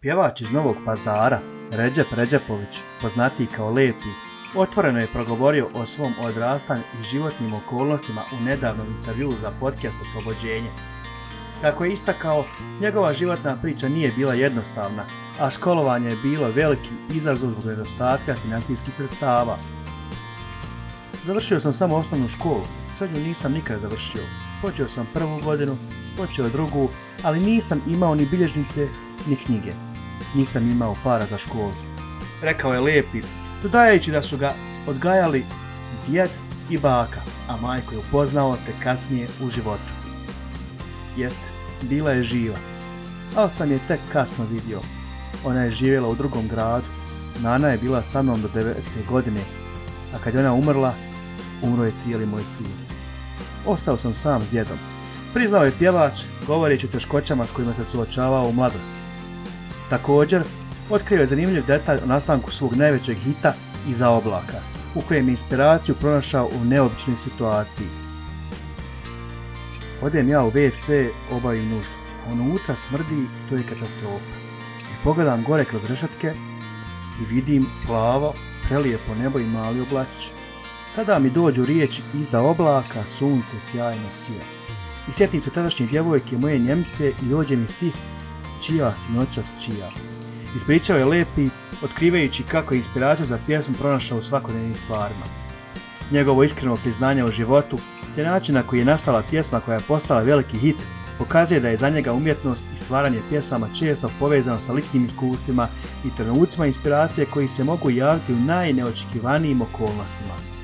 Pjevač iz Novog Pazara, Redžep Redžepović, poznatiji kao Lepi, otvoreno je progovorio o svom odrastanju i životnim okolnostima u nedavnom intervjuu za podcast Oslobođenje. Kako je istakao, njegova životna priča nije bila jednostavna, a školovanje je bilo veliki izazov zbog nedostatka financijskih sredstava. Završio sam samo osnovnu školu, srednju nisam nikad završio. Počeo sam prvu godinu, počeo drugu, ali nisam imao ni bilježnice, ni knjige. Nisam imao para za školu. Rekao je Lepi, dodajući da su ga odgajali djed i baka, a majku je upoznao te kasnije u životu. Jeste, bila je živa, ali sam je tek kasno vidio. Ona je živjela u drugom gradu, Nana je bila sa mnom do 9. godine, a kad je ona umrla, umro je cijeli moj svijet. Ostao sam sam s djedom, priznao je pjevač, govoreći o teškoćama s kojima se suočavao u mladosti. Također, otkrio je zanimljiv detalj o nastanku svog najvećeg hita Iza oblaka, u kojem je inspiraciju pronašao u neobičnoj situaciji. Odem ja u WC, obavim nuždu, a unutra smrdi, to je katastrofa. I pogledam gore kroz rešetke i vidim plavo, prelijepo nebo i mali oblačić. Tada mi dođu riječi Iza oblaka, sunce sjajno sija. I sjetim se tadašnje djevojke, moje Njemce, i dođe mi stih Čija si noćas čija. Ispričao je Lepi, otkrivajući kako je inspiraciju za pjesmu pronašao u svakodnevnim stvarima. Njegovo iskreno priznanje o životu, te način na koji je nastala pjesma koja je postala veliki hit, pokazuje da je za njega umjetnost i stvaranje pjesama često povezano sa ličnim iskustvima i trenucima inspiracije koji se mogu javiti u najneočekivanijim okolnostima.